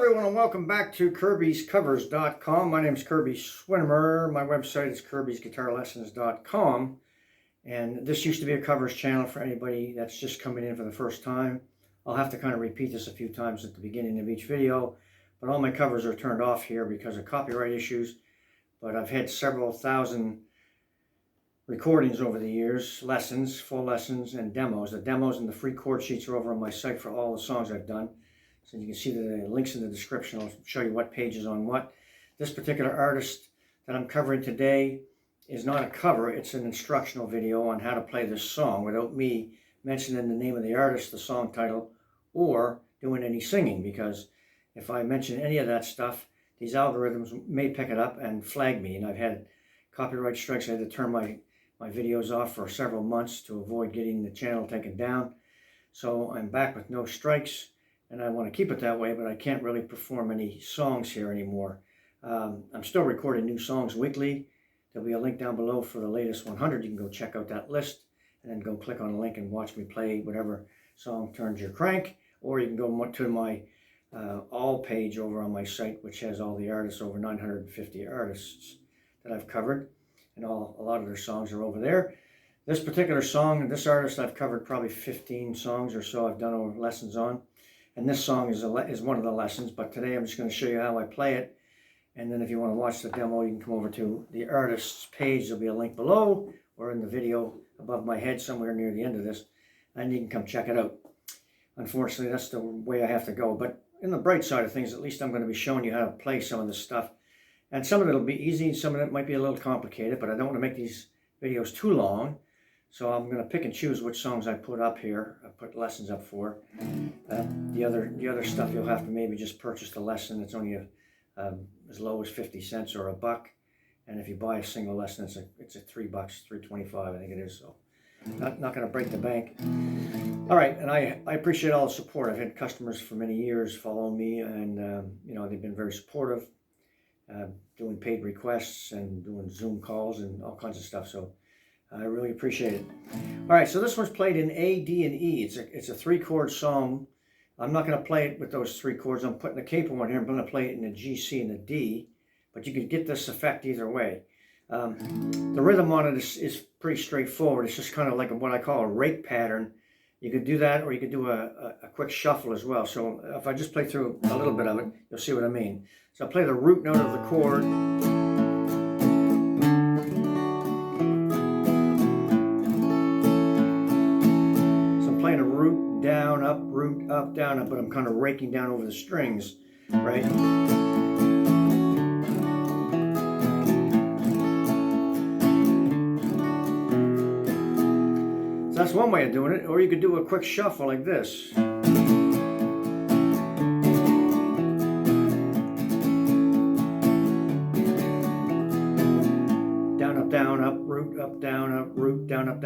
everyone, and welcome back to kirbyscovers.com. My name is Kirby Swinimer. My website is kirbysguitarlessons.com. And this used to be a covers channel for anybody that's just coming in for the first time. I'll have to kind of repeat this a few times at the beginning of each video, but all my covers are turned off here because of copyright issues. But I've had several thousand recordings over the years, lessons, full lessons, and demos. The demos and the free chord sheets are over on my site for all the songs I've done. So you can see the links in the description. I'll show you what page is on what. This particular artist that I'm covering today is not a cover, it's an instructional video on how to play this song without me mentioning the name of the artist, the song title, or doing any singing, because if I mention any of that stuff, these algorithms may pick it up and flag me, and I've had copyright strikes. I had to turn my videos off for several months to avoid getting the channel taken down. So I'm back with no strikes, and I want to keep it that way, but I can't really perform any songs here anymore. I'm still recording new songs weekly. There'll be a link down below for the latest 100. You can go check out that list and then go click on the link and watch me play whatever song turns your crank. Or you can go to my all page over on my site, which has all the artists, over 950 artists that I've covered. And a lot of their songs are over there. This particular song, this artist, I've covered probably 15 songs or so I've done over lessons on. And this song is one of the lessons, but today I'm just going to show you how I play it. And then if you want to watch the demo, you can come over to the artist's page. There'll be a link below or in the video above my head somewhere near the end of this, and you can come check it out. Unfortunately, that's the way I have to go. But in the bright side of things, at least I'm going to be showing you how to play some of this stuff. And some of it will be easy, some of it might be a little complicated, but I don't want to make these videos too long. So I'm going to pick and choose which songs I put up here. I put lessons up for. The other stuff you'll have to maybe just purchase the lesson. It's only as low as 50 cents or $1. And if you buy a single lesson, it's a $3, $3.25 I think it is. So not going to break the bank. All right, and I appreciate all the support. I've had customers for many years follow me, and you know, they've been very supportive, doing paid requests and doing Zoom calls and all kinds of stuff. So I really appreciate it. All right, so this one's played in A, D, and E. It's a 3-chord song. I'm not going to play it with those 3 chords. I'm putting the capo on here. I'm going to play it in the G, C, and the D, but you can get this effect either way. The rhythm on it is pretty straightforward. It's just kind of like what I call a rake pattern. You could do that, or you could do a quick shuffle as well. So if I just play through a little bit of it, you'll see what I mean. So I'll play the root note of the chord. Playing a root, down, up, down, up, but I'm kind of raking down over the strings, right? So that's one way of doing it, or you could do a quick shuffle like this. Down, up, root, up, down, up, root, down, up,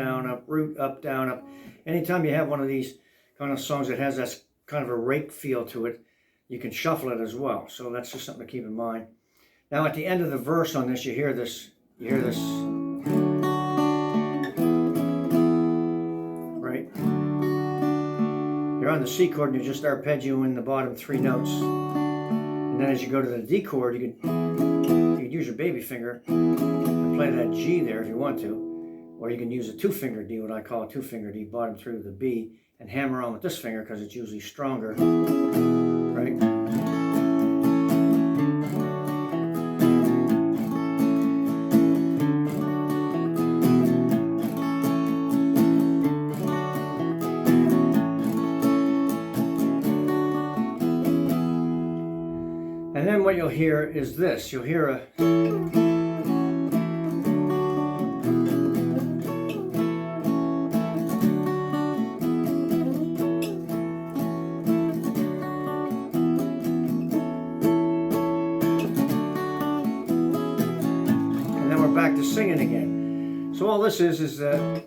root, up, down, up. Anytime you have one of these kind of songs that has that kind of a rake feel to it, you can shuffle it as well. So that's just something to keep in mind. Now at the end of the verse on this, you hear this, right? You're on the C chord and you just arpeggioing the bottom 3 notes. And then as you go to the D chord, you could use your baby finger and play that G there if you want to. Or you can use a 2-finger D, what I call a 2-finger D, bottom through the B, and hammer on with this finger because it's usually stronger, right? And then what you'll hear is this. You'll hear a... back to singing again. So all this is a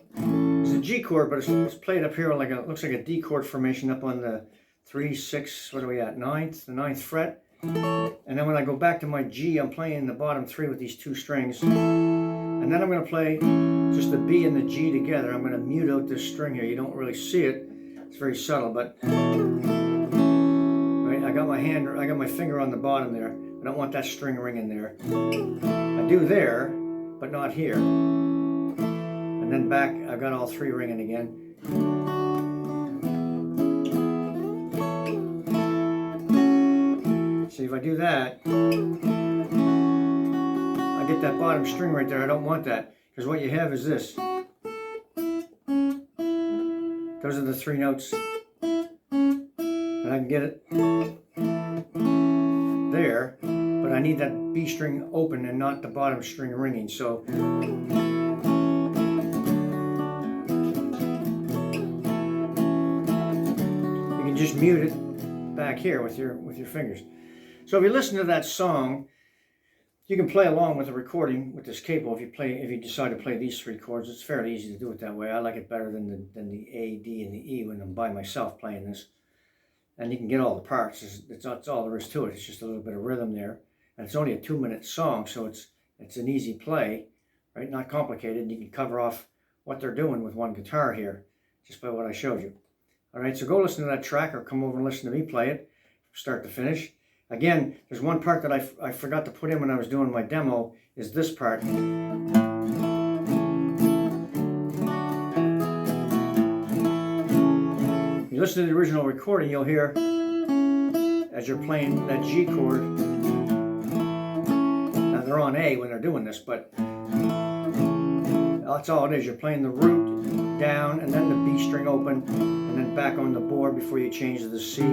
G chord, but it's played up here like looks like a D chord formation up on the 3, 6, what are we at, 9th, the 9th fret. And then when I go back to my G, I'm playing the bottom 3 with these 2 strings. And then I'm going to play just the B and the G together. I'm going to mute out this string here. You don't really see it. It's very subtle, but right, I got my finger on the bottom there. I don't want that string ringing there. I do there, but not here. And then back, I've got all three ringing again. See, if I do that, I get that bottom string right there. I don't want that, because what you have is this. Those are the three notes. And I can get it there, but I need that B string open and not the bottom string ringing. So you can just mute it back here with your fingers. So if you listen to that song, you can play along with the recording with this capo. If you decide to play these three chords, it's fairly easy to do it that way. I like it better than the A, D, and the E when I'm by myself playing this. And you can get all the parts. It's all there is to it. It's just a little bit of rhythm there. And it's only a 2-minute song, so it's an easy play, right? Not complicated. You can cover off what they're doing with one guitar here, just by what I showed you. All right, so go listen to that track or come over and listen to me play it, start to finish. Again, there's one part that I forgot to put in when I was doing my demo, is this part. You listen to the original recording, you'll hear, as you're playing that G chord, now they're on A when they're doing this, but that's all it is. You're playing the root down, and then the B string open, and then back on the board before you change to the C.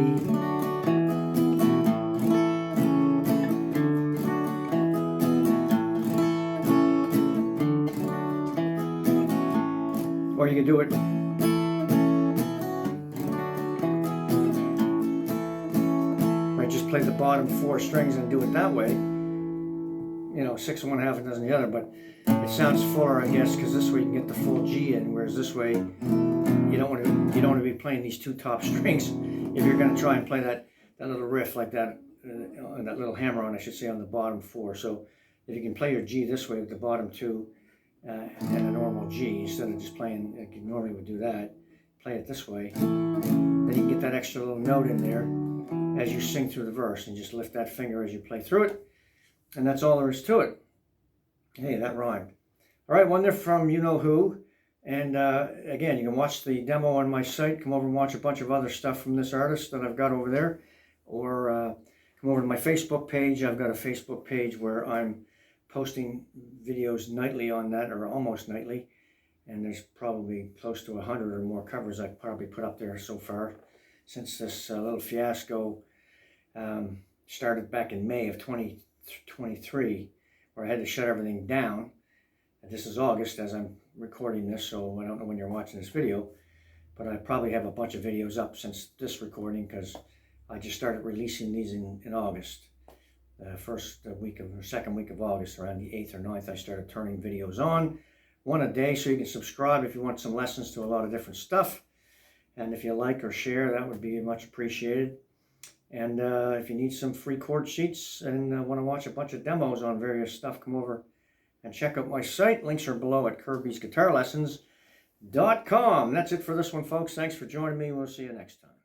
Or you can do it just play the bottom 4 strings and do it that way. You know, 6 in one, half a dozen the other, but it sounds fuller, I guess, because this way you can get the full G in, whereas this way you don't want to be playing these 2 top strings if you're going to try and play that little riff like that, that little hammer on, I should say, on the bottom 4. So if you can play your G this way with the bottom 2 and a normal G, instead of just playing like you normally would do that, play it this way, then you can get that extra little note in there as you sing through the verse, and just lift that finger as you play through it, and that's all there is to it. Hey, that rhymed. All right, one there from You Know Who, and again, you can watch the demo on my site. Come over and watch a bunch of other stuff from this artist that I've got over there, or come over to my Facebook page. I've got a Facebook page where I'm posting videos nightly on that, or almost nightly, and there's probably close to 100 or more covers I've probably put up there so far since this little fiasco started back in May of 2023, where I had to shut everything down. And this is August as I'm recording this, so I don't know when you're watching this video, but I probably have a bunch of videos up since this recording, because I just started releasing these in August. Second week of August, around the 8th or 9th, I started turning videos on, one a day, so you can subscribe if you want some lessons to a lot of different stuff. And if you like or share, that would be much appreciated. And if you need some free chord sheets and want to watch a bunch of demos on various stuff, come over and check out my site. Links are below at kirbysguitarlessons.com. That's it for this one, folks. Thanks for joining me. We'll see you next time.